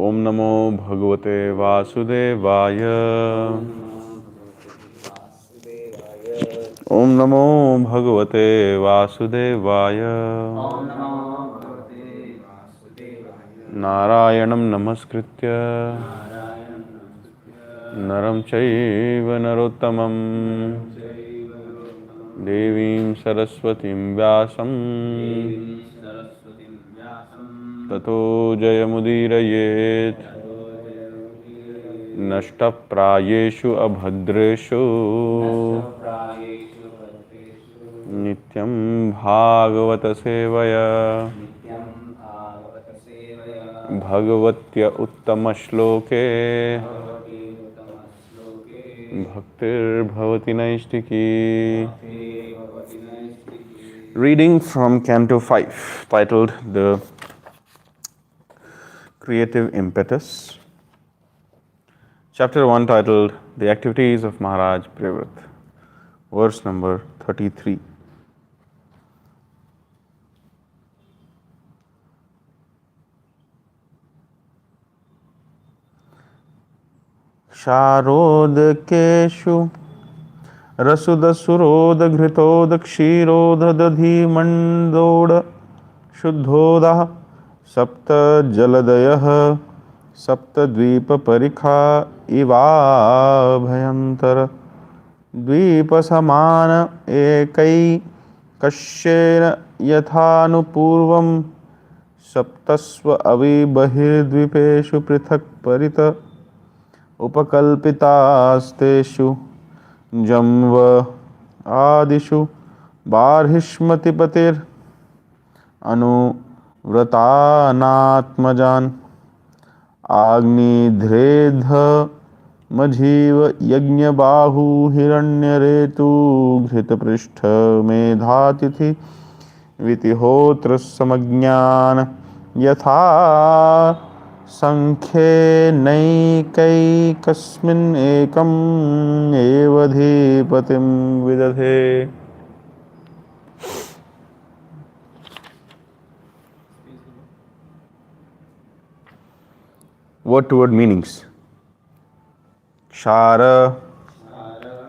ओम नमो भगवते वासुदेवाय। ओम नमो भगवते वासुदेवाय। नारायणं नमस्कृत्य नरं चैव नरोत्तमं देवीं सरस्वतीं व्यासं ततो जयमुदीरयेत्। नष्टप्रायेषु अभद्रेषु नित्यं भागवत सेवया भगवत्य उत्तमश्लोके भक्तिर्भवति नैष्टिकी। Reading from Canto 5, titled The Creative Impetus. Chapter 1, titled The Activities of Maharaj Prevrat. Verse number 33. Sharodakeshu Rasudasuroda Ghritoda Kshiroda Dadhimandoda Shuddhodah Sapta Jaladayah Sapta Dvipa Parikha Iva Bhayantara Dvipa Samana Ekai Kashyena Yathanupurvam Saptasva Avi Bahir Dvipeshu Prithak Parita उपकल्पितास्तेषु जम्व आदिषु बार्हिष्मतिपतिर् अनुव्रतानात्मजान् आग्निध्रेध मझीव यज्ञबाहु हिरण्यरेतु घृतपृष्ठ Medhatithi Vitihotra समज्ञान यथा संख्ये नैकैकस्मिन् एकम् एवधिपतिं विदधे. Word to word meanings. Shara,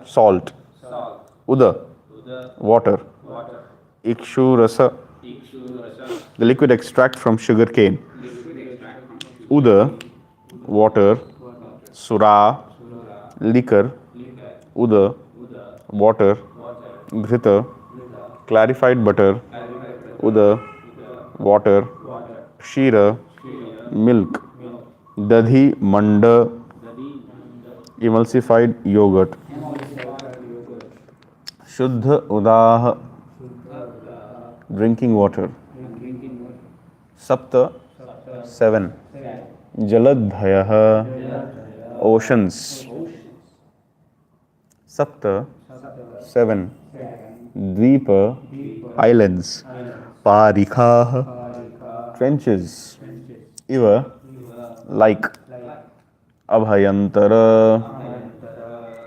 salt. Uda, water. Ikshu rasa, the liquid extract from sugar cane. Uda, water. Sura, liquor. Uda, water. Ghrita, clarified butter. Uda, water. Kshira, milk. Dadhi, manda, emulsified yogurt. Shuddha udah, drinking water. Sapta, 7. Jaladhayah, oceans. Sapta, 7. Dvipa, islands. Parikha, trenches. Iva, like. Abhayantara,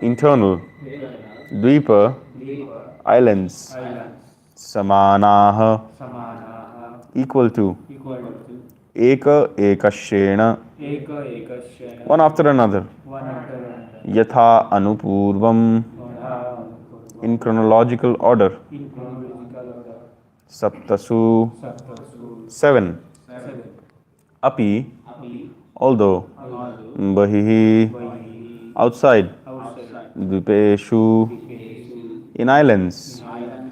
internal. Dvipa, islands. Samanaha, equal to. Eka ekashena, one after another. Yatha anupurvam, in chronological order. Saptasu, 7. Api, although. Bahihi, outside. Dvipeshu, in islands.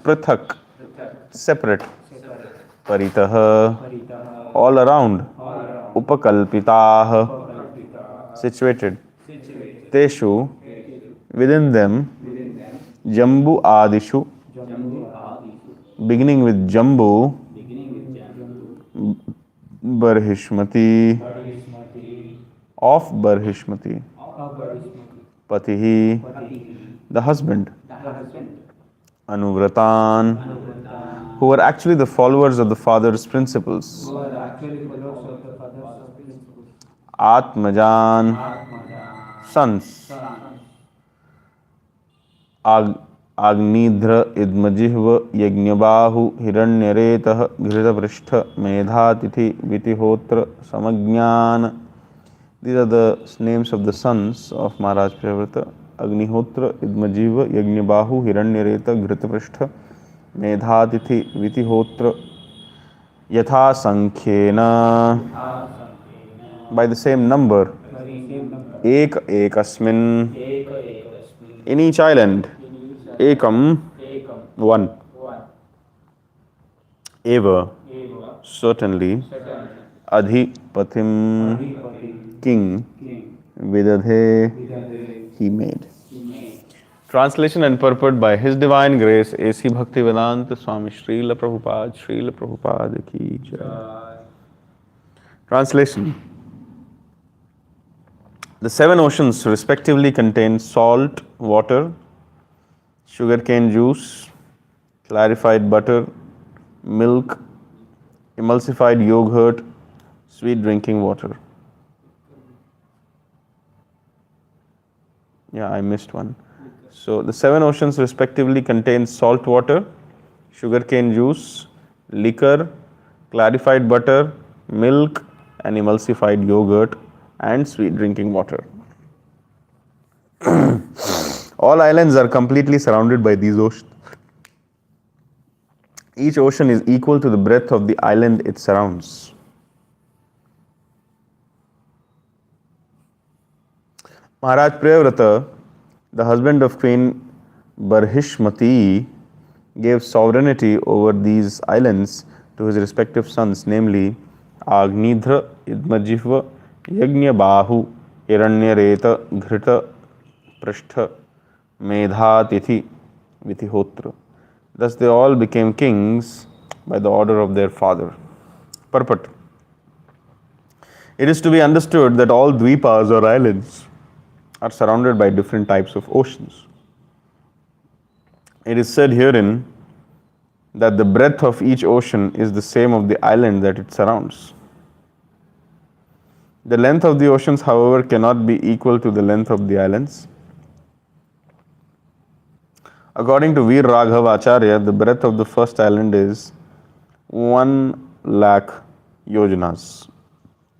Prithak, separate. Paritah, all around. Upakalpitah, situated. Teshu, within them. Jambu adishu, beginning with Jambu. Barhishmati, of Barhishmati. Patihi, the husband. Anuvratan, who are actually the followers of the father's principles. Atmajan, sons. Agnidhra idmajihva yajnabahu hiranyaretah ghritapristha medhatithi vitihotra samagnan These are the names of the sons of Maharaj Priyavrata: Agnihotra, Idmajiva, Yajnabahu, Hiranyareta, Ghritaprishtha, Medhatithi, Vitihotra, Yatha Sankhena. By the same number, Ek Ekasmin, in each island, Ekam, one, Eva, certainly, Adhipatim, king, Vidadhe, he made. Translation and purport by His Divine Grace A.C. Bhaktivedanta Swami Srila Prabhupada ki jai. Translation. The seven oceans respectively contain salt, water, sugarcane juice, clarified butter, milk, emulsified yogurt, sweet drinking water. Yeah, I missed one. So the seven oceans respectively contain salt water, sugarcane juice, liquor, clarified butter, milk, and emulsified yogurt, and sweet drinking water. All islands are completely surrounded by these oceans. Each ocean is equal to the breadth of the island it surrounds. Maharaj Priyavrata, the husband of Queen Barhishmati, gave sovereignty over these islands to his respective sons, namely Agnidhra, Idmajiva, Yajnabahu, Hiranyareta, Ghrita, Prishtha, Medhatithi, Vitihotra. Thus they all became kings by the order of their father. Purport. It is to be understood that all dvipas or islands are surrounded by different types of oceans. It is said herein that the breadth of each ocean is the same of the island that it surrounds. The length of the oceans, however, cannot be equal to the length of the islands. According to Veer Raghav Acharya, the breadth of the first island is 1 lakh yojanas.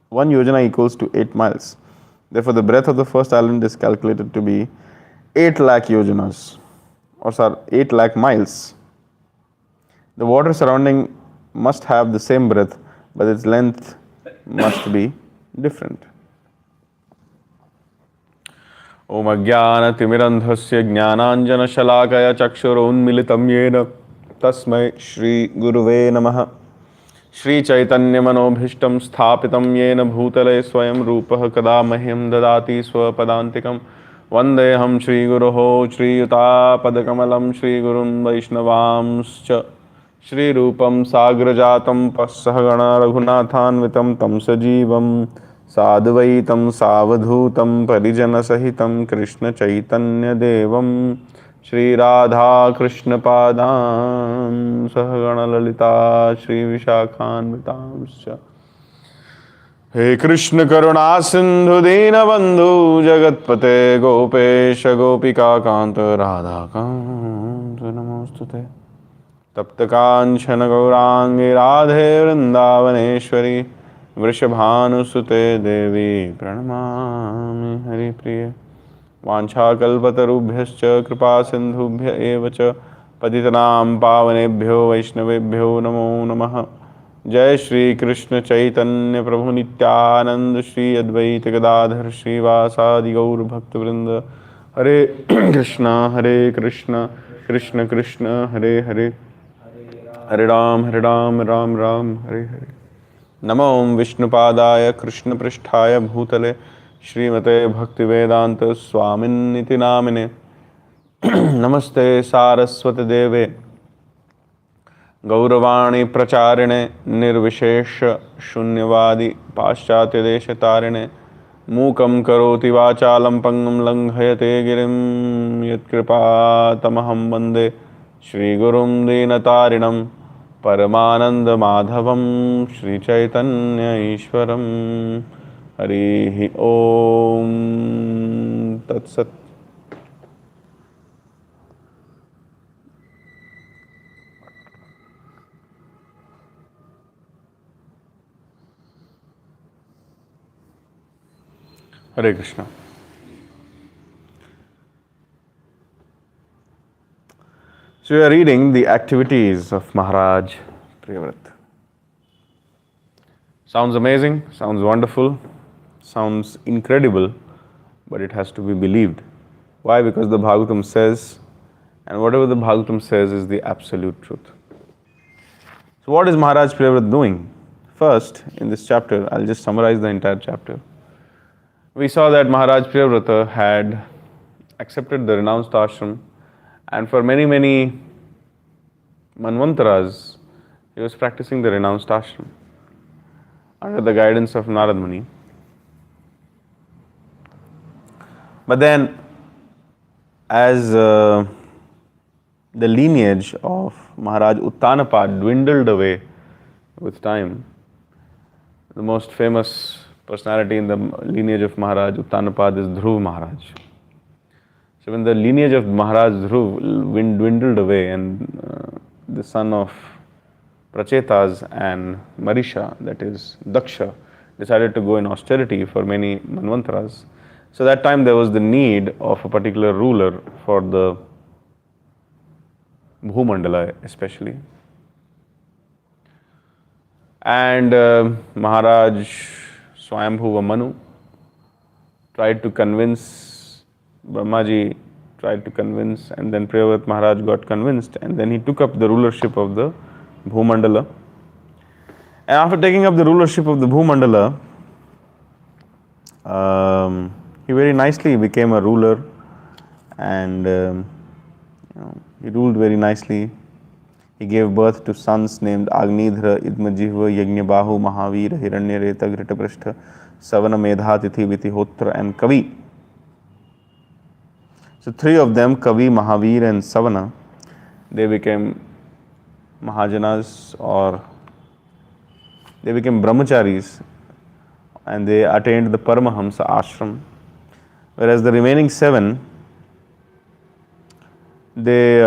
1 yojana equals to 8 miles. Therefore, the breadth of the first island is calculated to be 8 lakh yojanas, or 8 lakh miles. The water surrounding must have the same breadth, but its length must be different. Om Ajnana Timirandhasya Jnananjana Shalakaya Chakshuronmilitam Yena Tasmai Shri Guruve Namaha. Shri Chaitanya Manobhishtam Sthapitam Yena Bhutale Swayam Rupah Kada Mahyam Dadati Swapadantikam Vandeham Shri Guruho Shri Yuta Padakamalam Shri Gurun Vaishnavamscha Shri Rupam Sagrajatam Pasahagana Raghunathanvitam Tam Sajivam Sadvaitam Savadhutam Parijana Sahitam Krishna Chaitanya Devam Shri Radha Krishna Padam Sahagana Lalita Shri Vishakhanvitamscha. He Krishna Karuna Sindhu Dina Bandhu Jagatpate Gopesha Gopika Kanta Radha Kanta Namostute Tapta Kanchana Gaurangi Radhe Vrindavaneshwari Vrishabhanusute Devi Pranamami Hari Priya Vanchakalpatarubhyascha Kripa Sindhubhya Evacha Patitanam Pavanebhyo Vaishnavebhyo Namo Namaha. Jai Shri Krishna Chaitanya Prabhu Nityananda Shri Advaita Gadadhar Shri Vasadi Gaur Bhakta Vrinda. Hare Krishna Krishna Krishna Hare Hare Hare Ram Ram Ram Hare Hare. Namo Vishnupadaya Krishna Pristhaya Bhutale Srimate Bhaktivedanta Swaminiti Namine. Namaste Saraswati Deve Gauravani Pracharine Nirvishesha Shunyavadi Paschatya Desha Tarine Mukam Karoti Vachalam Pangam Langhayate Girim Yatkripa Tamaham Vande Shri Gurum Dinatarinam Paramananda Madhavam Shri Chaitanya Ishwaram Harihi Om Tat Sat. Hare Krishna. So we are reading the activities of Maharaj Priyavrat. Sounds amazing, sounds wonderful, sounds incredible, but it has to be believed. Why? Because the Bhagavatam says, and whatever the Bhagavatam says is the absolute truth. So what is Maharaj Priyavrat doing? First, in this chapter, I'll just summarize the entire chapter. We saw that Maharaj Priyavrata had accepted the renounced ashram, and for many, many manvantaras, he was practicing the renounced ashram under the guidance of Narad Muni. But then, as the lineage of Maharaj Uttanapad dwindled away with time, the most famous personality in the lineage of Maharaj Uttanapad is Dhruv Maharaj. So when the lineage of Maharaj Dhruv dwindled away and the son of Prachetas and Marisha, that is Daksha, decided to go in austerity for many manvantaras, so that time there was the need of a particular ruler for the Bhumandala especially. And Maharaj Swayambhuva Manu tried to convince, Brahmaji tried to convince, and then Priyavrat Maharaj got convinced, and then he took up the rulership of the Bhumandala. And after taking up the rulership of the Bhumandala, he very nicely became a ruler, and he ruled very nicely. He gave birth to sons named Agnidhra, Idmajihva, Yajnabahu, Mahavir, Hiranyareta, Gritaprashtha, Savana, Medha, Tithi, Vitihotra, and Kavi. So three of them, Kavi, Mahavir, and Savana, they became Mahajanas, or they became brahmacharis, and they attained the Paramahamsa ashram. Whereas the remaining seven, they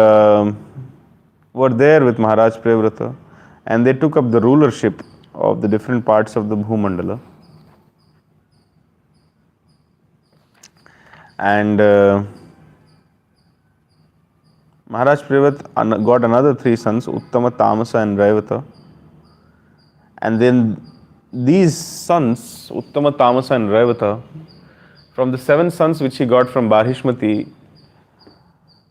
were there with Maharaj Priyavrata, and they took up the rulership of the different parts of the Bhumandala. And Maharaj Priyavrata got another three sons, Uttama, Tamasa, and Raivata. And then these sons, Uttama, Tamasa, and Raivata, from the seven sons which he got from Barhishmati,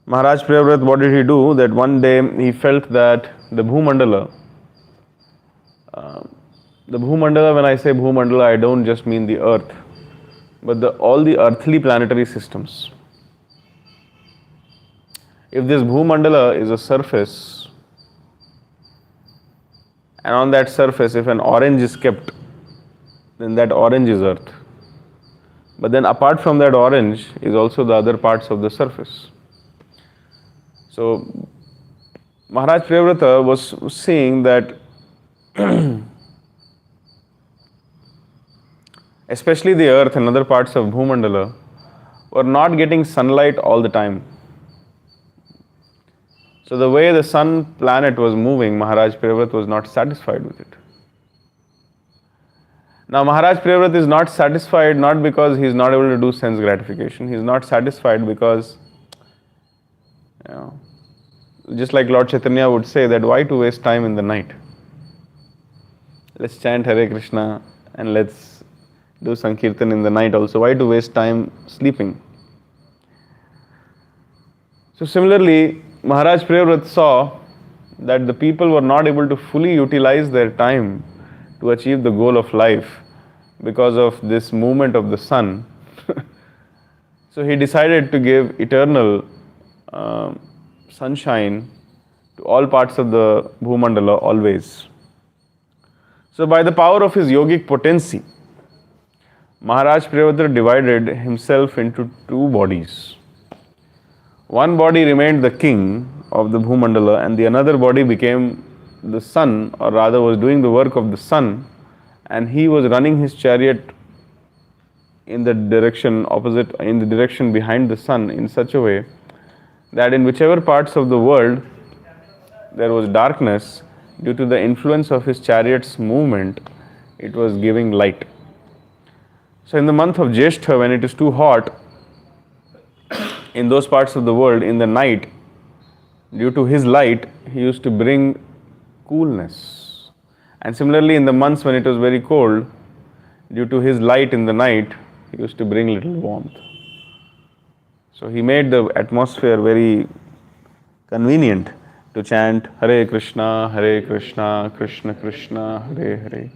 Maharaj Priyavrat, what did he do? That one day he felt that the Bhumandala, when I say Bhumandala, I don't just mean the earth, but all the earthly planetary systems. If this Bhumandala is a surface, and on that surface if an orange is kept, then that orange is earth. But then apart from that orange is also the other parts of the surface. So Maharaj Priyavrata was seeing that especially the earth and other parts of Bhumandala were not getting sunlight all the time. So the way the sun planet was moving, Maharaj Priyavrata was not satisfied with it. Now Maharaj Priyavrata is not satisfied not because he is not able to do sense gratification. He is not satisfied because, just like Lord Chaitanya would say that why to waste time in the night? Let's chant Hare Krishna and let's do Sankirtan in the night also. Why to waste time sleeping? So similarly, Maharaj Priyavrata saw that the people were not able to fully utilize their time to achieve the goal of life because of this movement of the sun. So he decided to give eternal sunshine to all parts of the Bhumandala always. So by the power of his yogic potency, Maharaj Priyavrata divided himself into two bodies. One body remained the king of the Bhumandala, and the another body became the sun, or rather was doing the work of the sun, and he was running his chariot in the direction opposite, in the direction behind the sun, in such a way that in whichever parts of the world there was darkness, due to the influence of his chariot's movement, it was giving light. So in the month of Jeshtha, when it is too hot in those parts of the world, in the night, due to his light, he used to bring coolness. And similarly, in the months when it was very cold, due to his light in the night, he used to bring little warmth. So he made the atmosphere very convenient to chant Hare Krishna, Krishna Krishna, Hare Hare,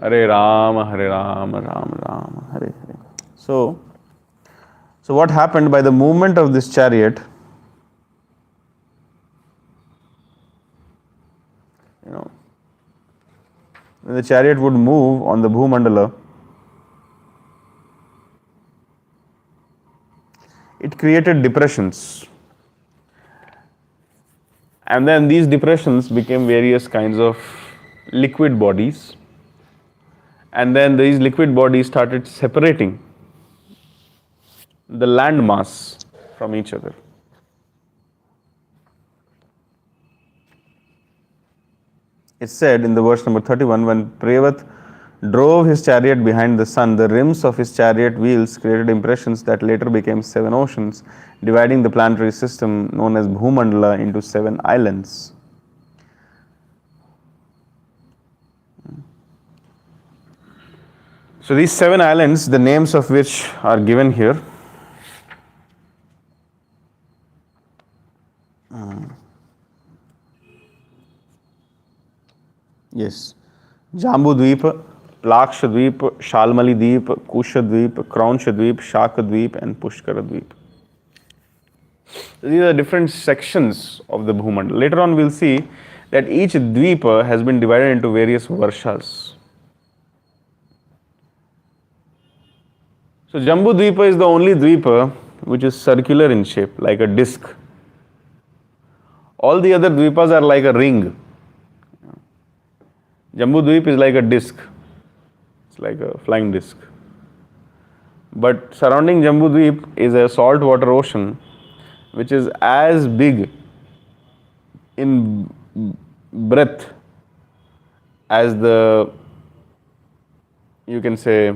Hare Rama, Rama Rama, Hare Hare. So what happened by the movement of this chariot? When the chariot would move on the Bhumandala, it created depressions. And then these depressions became various kinds of liquid bodies. And then these liquid bodies started separating the land mass from each other. It said in the verse number 31, when Prevat drove his chariot behind the sun, the rims of his chariot wheels created impressions that later became 7 oceans, dividing the planetary system known as Bhumandala into 7 islands. So these 7 islands, the names of which are given here. Yes, Jambudweep, Lakshadweep, Shalmalidweep, Kushadweep, Kraunchadweep, Shakadweep and Pushkaradweep. These are different sections of the Bhumandala. Later on we'll see that each dweepa has been divided into various varshas. So Jambudweepa is the only dweepa which is circular in shape, like a disc. All the other dweepas are like a ring. Jambudweep is like a disc. It's like a flying disc. But surrounding Jambudweep is a saltwater ocean which is as big in breadth as you can say,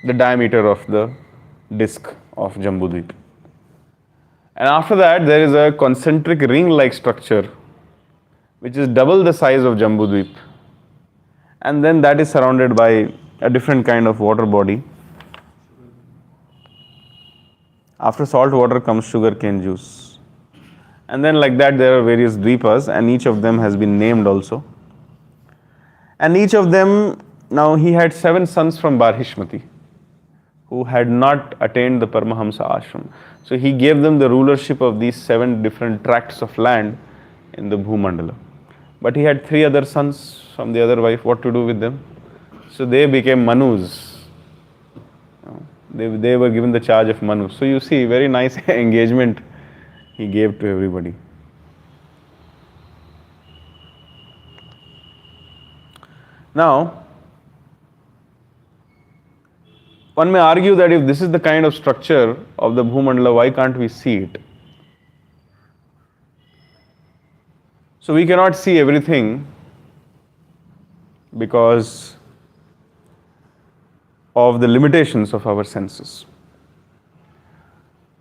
the diameter of the disc of Jambudweep. And after that, there is a concentric ring-like structure which is double the size of Jambudweep. And then that is surrounded by a different kind of water body. After salt water comes sugarcane juice. And then like that there are various dweepas, and each of them has been named also. And each of them, now he had 7 sons from Barhishmati who had not attained the Paramahamsa ashram. So he gave them the rulership of these 7 different tracts of land in the Bhumandala. But he had 3 other sons from the other wife. What to do with them? So they became Manus. They were given the charge of Manu. So you see, very nice engagement he gave to everybody. Now, one may argue that if this is the kind of structure of the Bhumandala, why can't we see it? So we cannot see everything because of the limitations of our senses.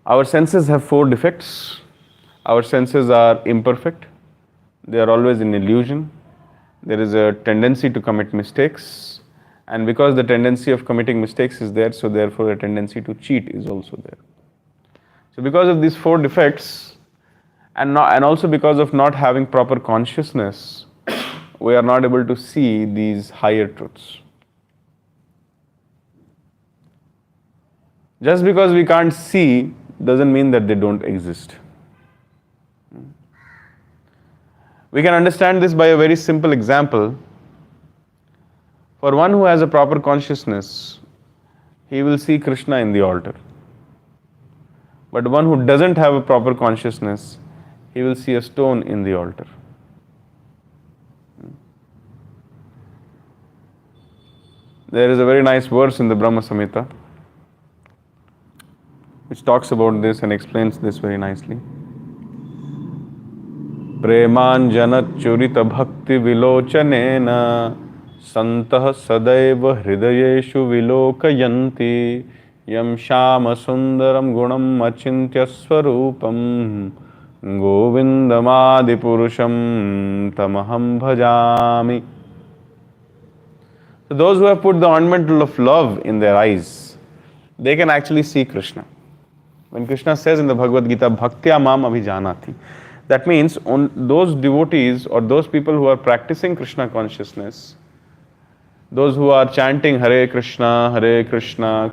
Our senses have 4 defects. Our senses are imperfect. They are always in illusion. There is a tendency to commit mistakes. And because the tendency of committing mistakes is there, so therefore a tendency to cheat is also there. So because of these 4 defects, and also because of not having proper consciousness, we are not able to see these higher truths. Just because we can't see doesn't mean that they don't exist. We can understand this by a very simple example. For one who has a proper consciousness, he will see Krishna in the altar. But one who doesn't have a proper consciousness, he will see a stone in the altar. There is a very nice verse in the Brahma Samhita which talks about this and explains this very nicely. Premanjanat churita bhakti vilochanena Santah sadaiva hridayeshu vilokayanti yam shama sundaram gunam achintya swarupam govindamadi purusham tamaham bhajami. So those who have put the ornament of love in their eyes, they can actually see Krishna. When Krishna says in the Bhagavad Gita, Bhaktya mam abhijanati, that means on those devotees or those people who are practicing Krishna consciousness, those who are chanting Hare Krishna,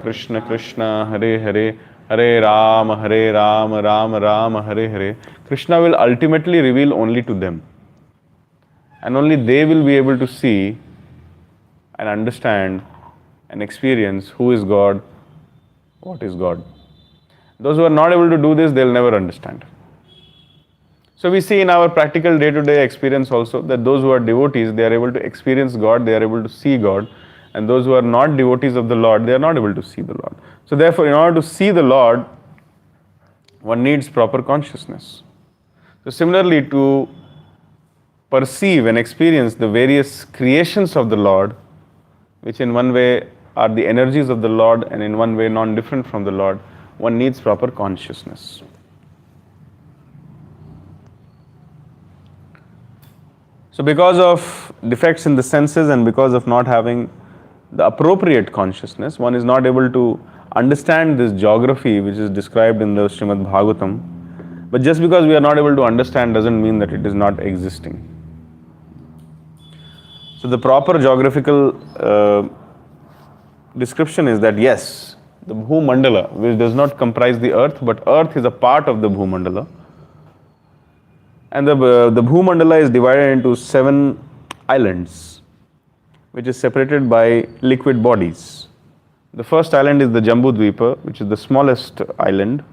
Krishna Krishna, Hare Hare, Hare Rama, Rama Rama, Hare Hare, Krishna will ultimately reveal only to them. And only they will be able to see and understand and experience who is God, what is God. Those who are not able to do this, they'll never understand. So we see in our practical day-to-day experience also that those who are devotees, they are able to experience God, they are able to see God, and those who are not devotees of the Lord, they are not able to see the Lord. So therefore, in order to see the Lord, one needs proper consciousness. So similarly, to perceive and experience the various creations of the Lord, which in one way are the energies of the Lord and in one way non-different from the Lord, one needs proper consciousness. So because of defects in the senses and because of not having the appropriate consciousness, one is not able to understand this geography which is described in the Srimad Bhagavatam. But just because we are not able to understand doesn't mean that it is not existing. So the proper geographical description is that yes, the Bhumandala, which does not comprise the earth, but earth is a part of the Bhumandala. And the Bhumandala is divided into 7 islands, which is separated by liquid bodies. The first island is the Jambudvipa, which is the smallest island.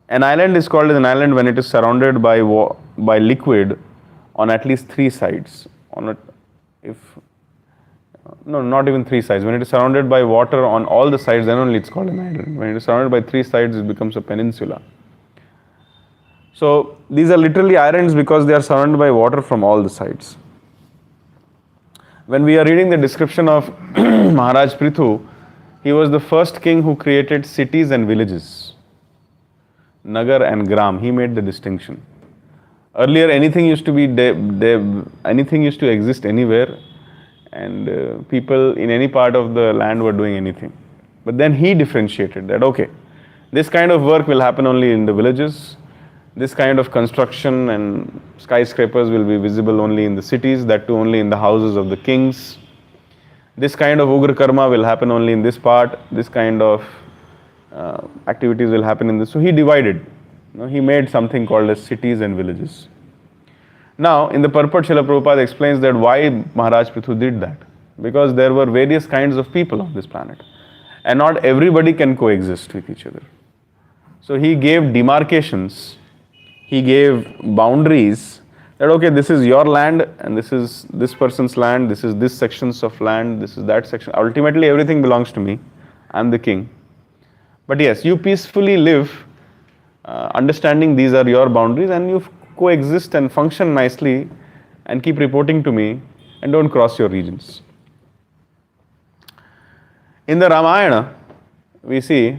An island is called as an island when it is surrounded by liquid on at least 3 sides. Not even 3 sides. When it is surrounded by water on all the sides, then only it's called an island. When it is surrounded by 3 sides, it becomes a peninsula. So these are literally islands because they are surrounded by water from all the sides. When we are reading the description of Maharaj Prithu, he was the first king who created cities and villages. Nagar and Gram, he made the distinction. Earlier, anything used to be anything used to exist anywhere, and people in any part of the land were doing anything. But then he differentiated that, okay, this kind of work will happen only in the villages. This kind of construction and skyscrapers will be visible only in the cities, that too only in the houses of the kings. This kind of Ugra Karma will happen only in this part. This kind of activities will happen in this. So he divided. He made something called as cities and villages. Now, in the purport, Srila Prabhupada explains that why Maharaj Prithu did that. Because there were various kinds of people on this planet. And not everybody can coexist with each other. So he gave demarcations. He gave boundaries that, okay, this is your land and this is this person's land, this is this sections of land, this is that section. Ultimately, everything belongs to me. I'm the king. But yes, you peacefully live, understanding these are your boundaries, and you coexist and function nicely and keep reporting to me and don't cross your regions. In the Ramayana, we see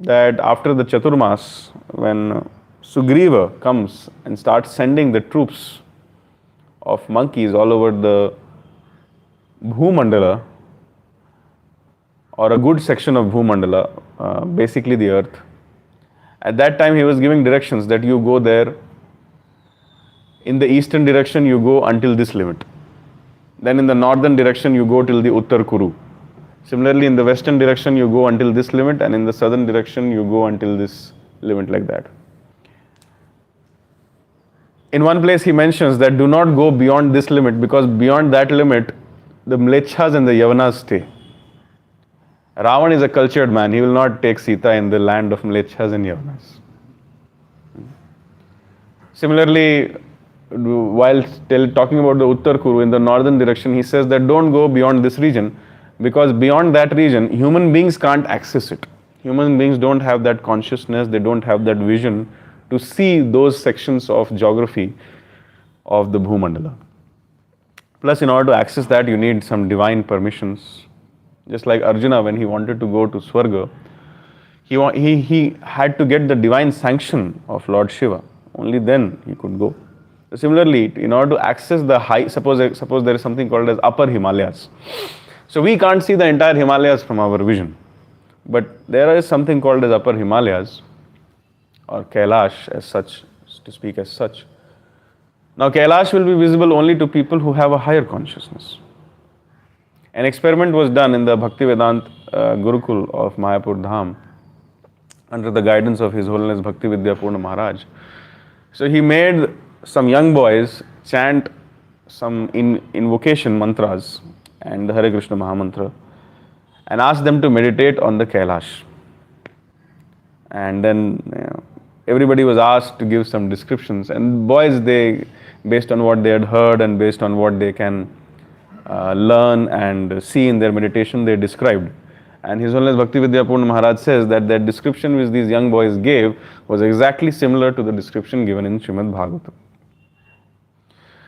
that after the Chaturmas, when Sugriva comes and starts sending the troops of monkeys all over the Bhumandala, or a good section of Bhumandala, basically the earth. At that time he was giving directions that you go there, in the eastern direction you go until this limit. Then in the northern direction you go till the Uttar Kuru. Similarly in the western direction you go until this limit, and in the southern direction you go until this limit, like that. In one place he mentions that do not go beyond this limit, because beyond that limit the Mlechas and the Yavanas stay. Ravan is a cultured man, he will not take Sita in the land of Mlechas and Yavanas. Similarly, while talking about the Uttar Kuru in the northern direction, he says that don't go beyond this region, because beyond that region human beings can't access it. Human beings don't have that consciousness, they don't have that vision to see those sections of geography of the Bhumandala. Plus, in order to access that, you need some divine permissions. Just like Arjuna, when he wanted to go to Swarga, he had to get the divine sanction of Lord Shiva. Only then he could go. So similarly, in order to access the high, suppose there is something called as upper Himalayas. So we can't see the entire Himalayas from our vision. But there is something called as upper Himalayas, or Kailash as such, to speak as such. Now Kailash will be visible only to people who have a higher consciousness. An experiment was done in the Bhaktivedanta Gurukul of Mayapur Dham under the guidance of His Holiness Bhaktividya Purna Maharaj. So he made some young boys chant some invocation mantras and the Hare Krishna Mahamantra and asked them to meditate on the Kailash. And then everybody was asked to give some descriptions, and boys, they, based on what they had heard and based on what they can learn and see in their meditation, they described. And His Holiness Bhaktividya Purna Maharaj says that that description which these young boys gave was exactly similar to the description given in Srimad Bhagavatam.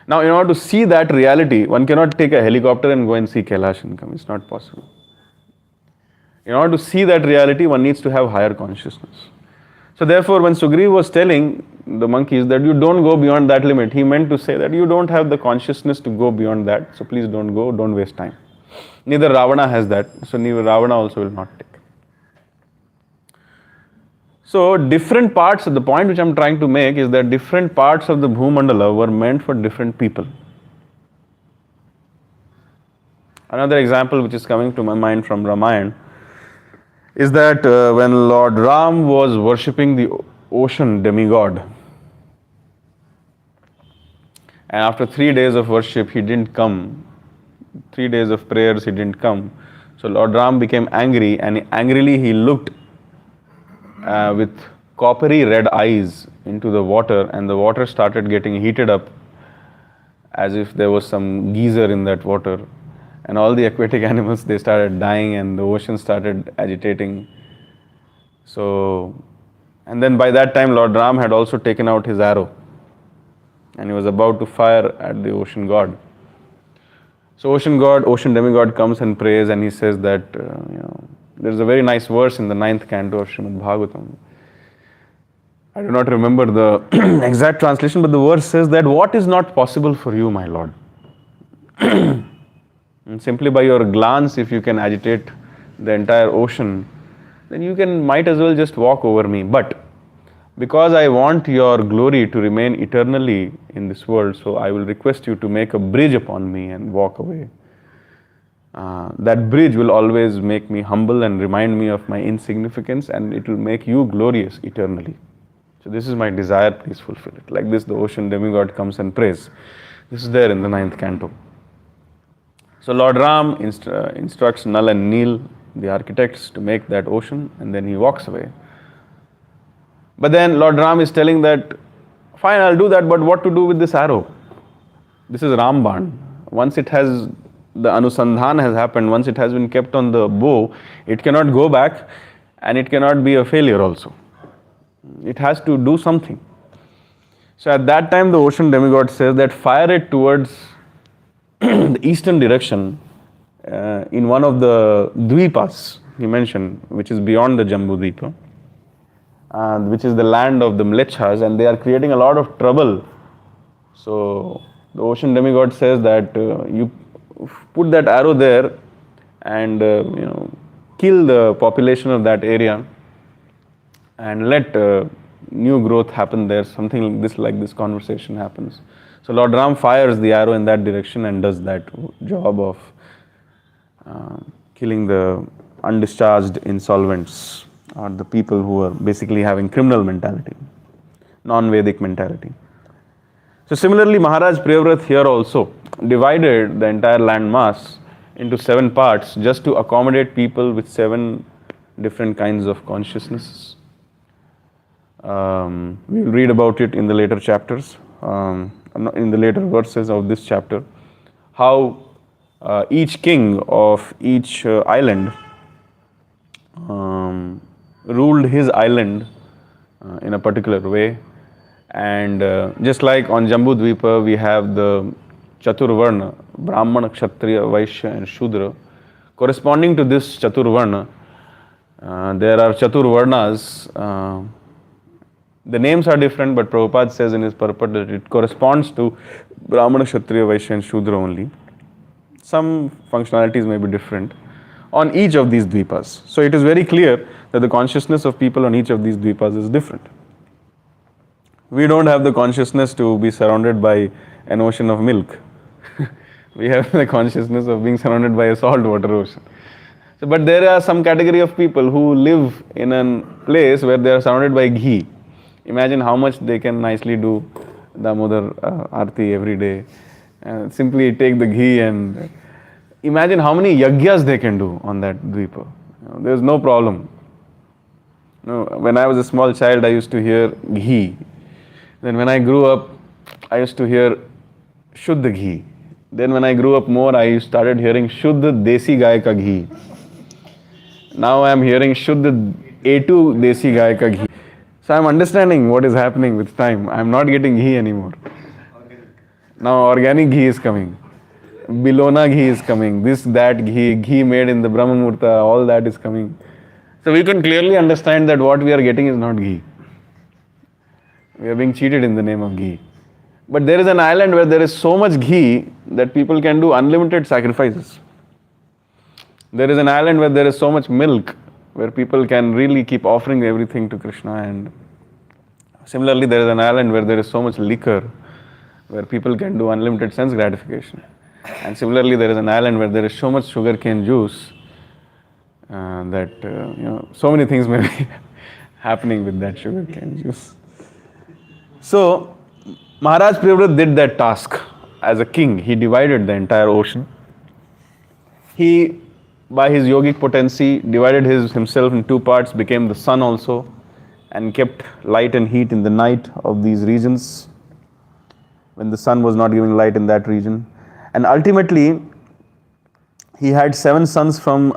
Now, in order to see that reality, one cannot take a helicopter and go and see Kailash and come. It's not possible. In order to see that reality, one needs to have higher consciousness. So therefore, when Sugriva was telling the monkeys that you don't go beyond that limit, he meant to say that you don't have the consciousness to go beyond that, so please don't go, don't waste time. Neither Ravana has that, so neither Ravana also will not take. So different parts, the point which I am trying to make is that different parts of the Bhumandala were meant for different people. Another example which is coming to my mind from Ramayana is that when Lord Ram was worshipping the ocean demigod, and after 3 days of worship he didn't come, 3 days of prayers he didn't come, so Lord Ram became angry, and angrily he looked with coppery red eyes into the water, and the water started getting heated up as if there was some geyser in that water. And all the aquatic animals, they started dying, and the ocean started agitating. So, and then by that time Lord Ram had also taken out his arrow and he was about to fire at the ocean god. So ocean demigod comes and prays, and he says that, there's a very nice verse in the 9th canto of Srimad Bhagavatam. I do not remember the exact translation, but the verse says that, what is not possible for you, my Lord? And simply by your glance, if you can agitate the entire ocean, then you might as well just walk over me. But because I want your glory to remain eternally in this world, so I will request you to make a bridge upon me and walk away. That bridge will always make me humble and remind me of my insignificance, and it will make you glorious eternally. So this is my desire, please fulfill it. Like this, the ocean demigod comes and prays. This is there in the 9th canto. So Lord Ram instructs Nal and Neel, the architects, to make that ocean, and then he walks away. But then Lord Ram is telling that, fine, I'll do that, but what to do with this arrow? This is Ramban. Once it has, the Anusandhan has happened, once it has been kept on the bow, it cannot go back, and it cannot be a failure also. It has to do something. So at that time the ocean demigod says that fire it towards the eastern direction in one of the Dvipas he mentioned, which is beyond the Jambu Dvipa, which is the land of the Mlechas, and they are creating a lot of trouble. So the ocean demigod says that you put that arrow there and kill the population of that area and let new growth happen there. Something like this conversation happens. So Lord Ram fires the arrow in that direction and does that job of killing the undischarged insolvents, or the people who are basically having criminal mentality, non-Vedic mentality. So similarly, Maharaj Priyavrat here also divided the entire land mass into 7 parts just to accommodate people with 7 different kinds of consciousnesses. We will read about it in the later chapters, in the later verses of this chapter, how each king of each island ruled his island in a particular way. And just like on Jambu Dvipa, we have the Chaturvarna, Brahmana, Kshatriya, Vaishya and Shudra. Corresponding to this Chaturvarna, there are Chaturvarnas. The names are different, but Prabhupada says in his purport that it corresponds to Brahmana, Kshatriya, Vaishya and Shudra only. Some functionalities may be different on each of these dvipas. So it is very clear that the consciousness of people on each of these dvipas is different. We don't have the consciousness to be surrounded by an ocean of milk. We have the consciousness of being surrounded by a saltwater ocean. So, but there are some category of people who live in a place where they are surrounded by ghee. Imagine how much they can nicely do Damodar Aarti every day. Simply take the ghee and imagine how many yagyas they can do on that dvipa. There is no problem. When I was a small child, I used to hear ghee. Then when I grew up, I used to hear Shuddha ghee. Then when I grew up more, I started hearing Shuddha Desi Gai ka ghee. Now I am hearing Shuddha A2 Desi Gai ka ghee. So I am understanding what is happening with time. I am not getting ghee anymore. Now organic ghee is coming. Bilona ghee is coming. This, that ghee made in the Brahma Murta, all that is coming. So we can clearly understand that what we are getting is not ghee. We are being cheated in the name of ghee. But there is an island where there is so much ghee that people can do unlimited sacrifices. There is an island where there is so much milk where people can really keep offering everything to Krishna. And similarly, there is an island where there is so much liquor where people can do unlimited sense gratification. And similarly, there is an island where there is so much sugarcane juice that so many things may be happening with that sugarcane juice. So Maharaj Priyavrat did that task as a king. He divided the entire ocean. He, by his yogic potency, divided himself in two parts, became the sun also, and kept light and heat in the night of these regions when the sun was not giving light in that region. And ultimately, he had 7 sons from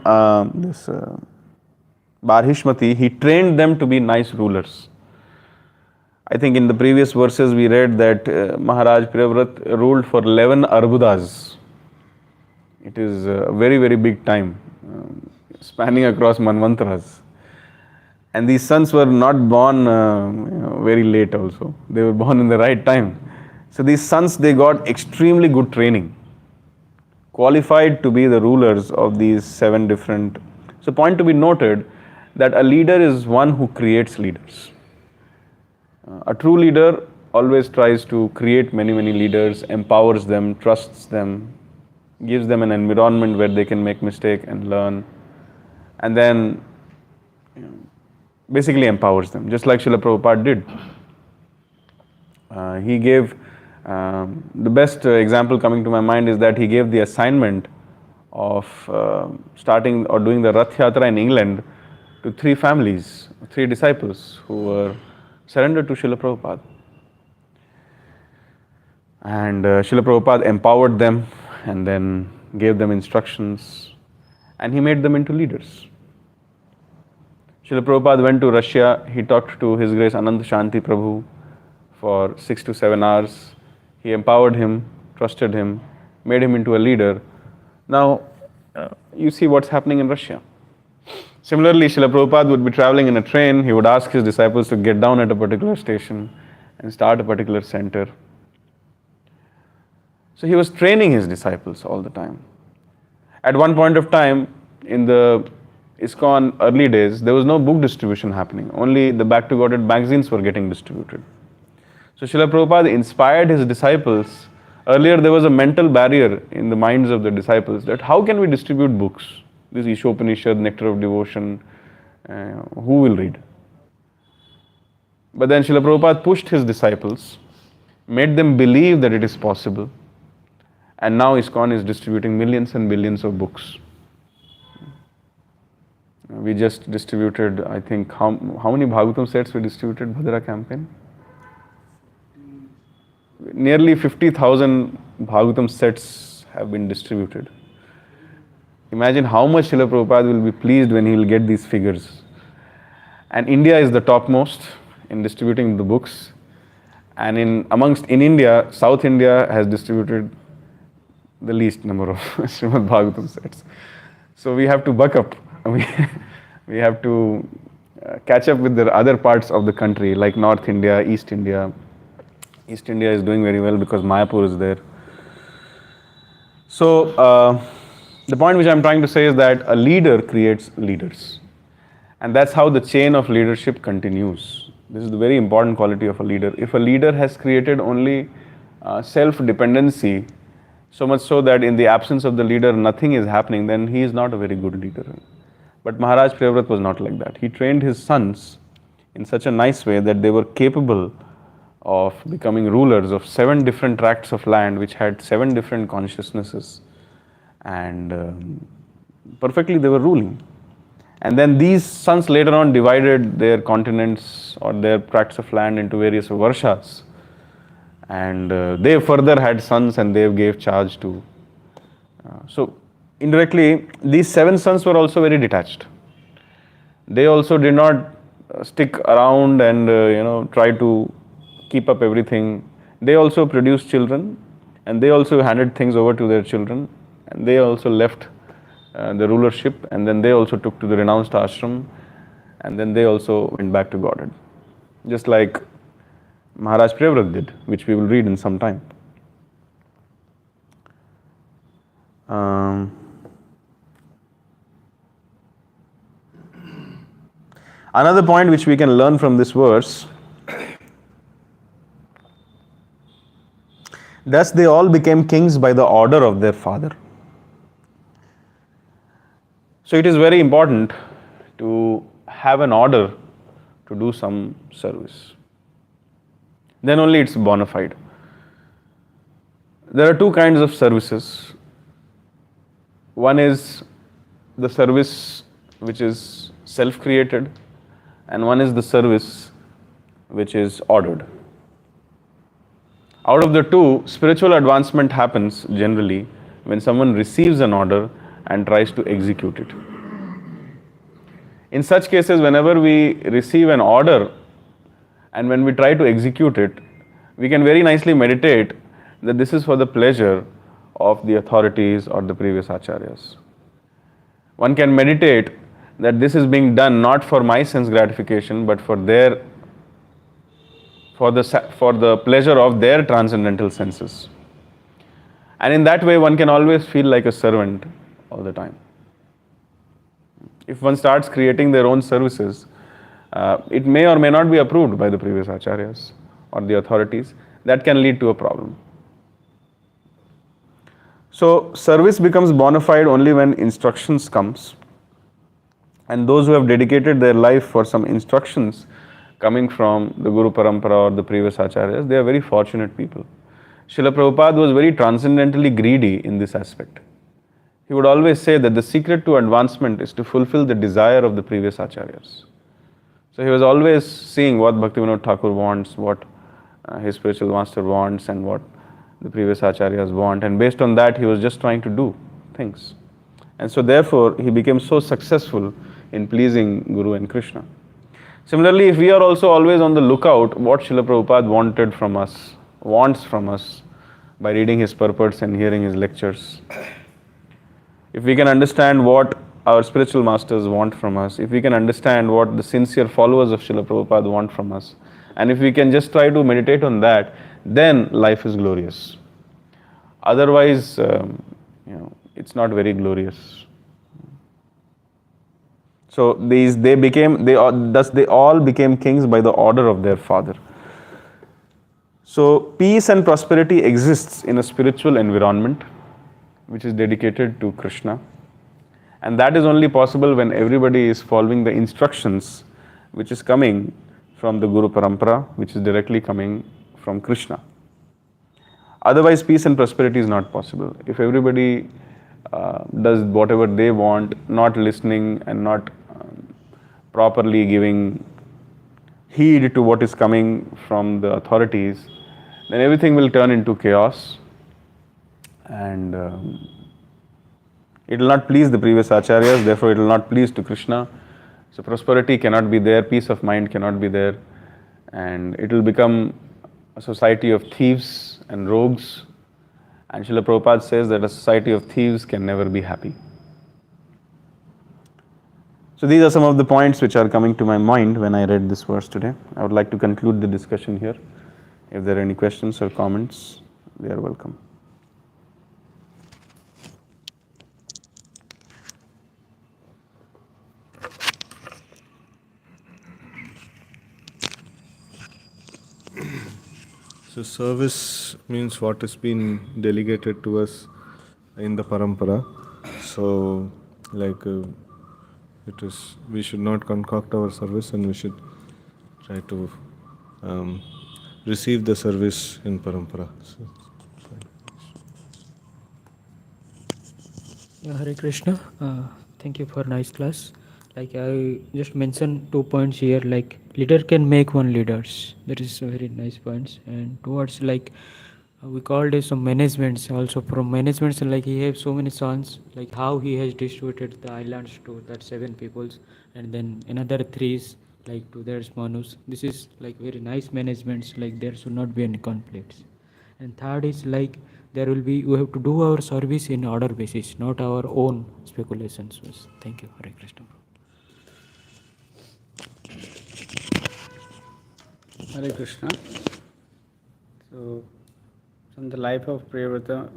Barhishmati. He trained them to be nice rulers. I think in the previous verses we read that Maharaj Priyavrat ruled for 11 Arbudas. It is a very, very big time, spanning across Manvantras. And these sons were not born very late also. They were born in the right time. So these sons, they got extremely good training, qualified to be the rulers of these 7 different. So point to be noted that a leader is one who creates leaders. A true leader always tries to create many, many leaders, empowers them, trusts them, gives them an environment where they can make mistake and learn, and then basically empowers them, just like Srila Prabhupada did. He gave, the best example coming to my mind is that he gave the assignment of starting or doing the Rath Yatra in England to 3 families, 3 disciples who were surrendered to Srila Prabhupada. And Srila Prabhupada empowered them and then gave them instructions, and he made them into leaders. Srila Prabhupada went to Russia. He talked to His Grace Ananta Shanti Prabhu for 6 to 7 hours. He empowered him, trusted him, made him into a leader. Now, you see what's happening in Russia. Similarly, Srila Prabhupada would be traveling in a train. He would ask his disciples to get down at a particular station and start a particular center. So he was training his disciples all the time. At one point of time, in the ISKCON early days, there was no book distribution happening. Only the Back to Godhead magazines were getting distributed. So Srila Prabhupada inspired his disciples. Earlier, there was a mental barrier in the minds of the disciples that how can we distribute books? This Ishopanishad, Nectar of Devotion, who will read? But then Srila Prabhupada pushed his disciples, made them believe that it is possible, and now ISKCON is distributing millions and billions of books. We just distributed, I think, how many Bhagavatam sets we distributed, Bhadra campaign? Nearly 50,000 Bhagavatam sets have been distributed. Imagine how much Srila Prabhupada will be pleased when he will get these figures. And India is the topmost in distributing the books. And in India, South India has distributed the least number of Srimad Bhagavatam sets. So we have to buck up. We, we have to catch up with the other parts of the country like North India, East India. East India is doing very well because Mayapur is there. So the point which I'm trying to say is that a leader creates leaders. And that's how the chain of leadership continues. This is the very important quality of a leader. If a leader has created only self-dependency, so much so that in the absence of the leader nothing is happening, then he is not a very good leader. But Maharaj Priyavrat was not like that. He trained his sons in such a nice way that they were capable of becoming rulers of 7 different tracts of land which had 7 different consciousnesses, and perfectly they were ruling. And then these sons later on divided their continents or their tracts of land into various varshas, and they further had sons and they gave charge to. So indirectly these 7 sons were also very detached. They also did not stick around and try to keep up everything. They also produced children, and they also handed things over to their children, and they also left the rulership, and then they also took to the renounced ashram, and then they also went back to Godhead, just like Maharaj Priyavrat did, which we will read in some time. Another point which we can learn from this verse: thus they all became kings by the order of their father. So it is very important to have an order to do some service. Then only it's bona fide. There are 2 kinds of services. One is the service which is self-created, and one is the service which is ordered. Out of the 2, spiritual advancement happens generally when someone receives an order and tries to execute it. In such cases, whenever we receive an order and when we try to execute it, we can very nicely meditate that this is for the pleasure of the authorities or the previous acharyas. One can meditate that this is being done not for my sense gratification, but for the pleasure of their transcendental senses. And in that way, one can always feel like a servant all the time. If one starts creating their own services, it may or may not be approved by the previous acharyas or the authorities. That can lead to a problem. So service becomes bona fide only when instructions comes, and those who have dedicated their life for some instructions coming from the Guru Parampara or the previous acharyas, they are very fortunate people. Srila Prabhupada was very transcendentally greedy in this aspect. He would always say that the secret to advancement is to fulfill the desire of the previous acharyas. So he was always seeing what Bhaktivinoda Thakur wants, what his spiritual master wants, and what the previous acharyas want, and based on that he was just trying to do things. And so therefore he became so successful in pleasing Guru and Krishna. Similarly, if we are also always on the lookout what Srila Prabhupada wants from us by reading his purports and hearing his lectures, if we can understand what our spiritual masters want from us, if we can understand what the sincere followers of Srila Prabhupada want from us, and if we can just try to meditate on that, then life is glorious. Otherwise, it's not very glorious. So thus they all became kings by the order of their father. So peace and prosperity exists in a spiritual environment which is dedicated to Krishna, and that is only possible when everybody is following the instructions which is coming from the Guru Parampara, which is directly coming from Krishna. Otherwise, peace and prosperity is not possible. If everybody does whatever they want, not listening and not properly giving heed to what is coming from the authorities, then everything will turn into chaos, and it will not please the previous acharyas, therefore it will not please to Krishna. So prosperity cannot be there, peace of mind cannot be there, and it will become a society of thieves and rogues, And Srila Prabhupada says that a society of thieves can never be happy. So these are some of the points which are coming to my mind when I read this verse today. I would like to conclude the discussion here. If there are any questions or comments, they are welcome. So service means what has been delegated to us in the parampara. So it is, we should not concoct our service, and we should try to receive the service in parampara. So, Hare Krishna. Thank you for nice class. Like I just mentioned 2 points here. Like leader can make one leaders. That is a very nice points. And towards like we called it some managements also from managements. Like he have so many sons. Like how he has distributed the islands to that 7 peoples, and then another 3 like to their manus. This is like very nice managements. Like there should not be any conflicts. And third is like there will be we have to do our service in order basis, not our own speculations. Thank you. Hare Krishna. Hare Krishna. So, from the life of Priyavrata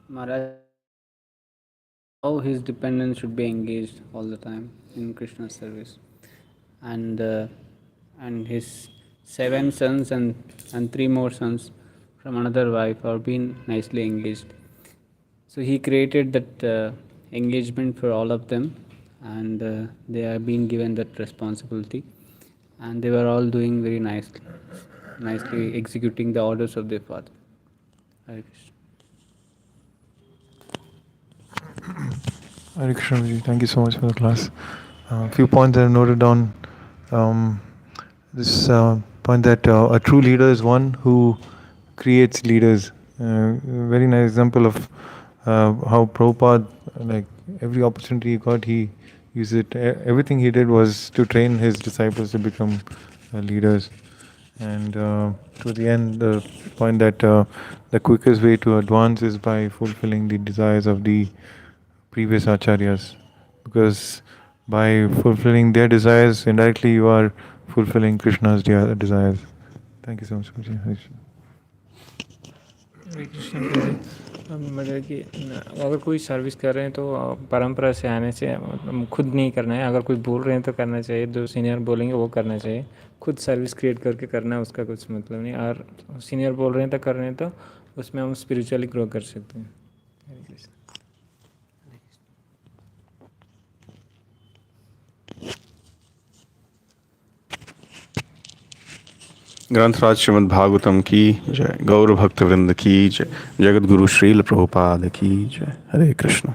Maharaj, how his dependents should be engaged all the time in Krishna's service, and his 7 sons and 3 more sons from another wife are being nicely engaged. So he created that engagement for all of them, and they are being given that responsibility, and they were all doing very nicely executing the orders of their father. Hare Krishna. Hare Krishna ji, thank you so much for the class. A few points I have noted down. This point that a true leader is one who creates leaders. Very nice example of how Prabhupada, like every opportunity he got, he used it. Everything he did was to train his disciples to become leaders. And to the end, the point that the quickest way to advance is by fulfilling the desires of the previous acharyas, because by fulfilling their desires, indirectly you are fulfilling Krishna's desires. Thank you so much, Prabhuji. Hare Krishna. हरे कृष्ण प्रभु। मतलब कि अगर कोई service कर रहे हैं तो परंपरा से आने से मतलब खुद नहीं करना है। अगर कोई बोल रहे हैं तो करना चाहिए, जो सीनियर बोलेंगे वो करना चाहिए। खुद सर्विस क्रिएट करके करना है उसका कुछ मतलब नहीं। और सीनियर बोल रहे हैं तो कर रहे हैं तो उसमें हम स्पिरिचुअली ग्रो कर सकते हैं। हरे कृष्ण। ग्रंथराज श्रीमद् भागवतम की जय, गौर भक्त वृंद की जय, जगत गुरु श्रील प्रभुपाद की जय। हरे कृष्ण।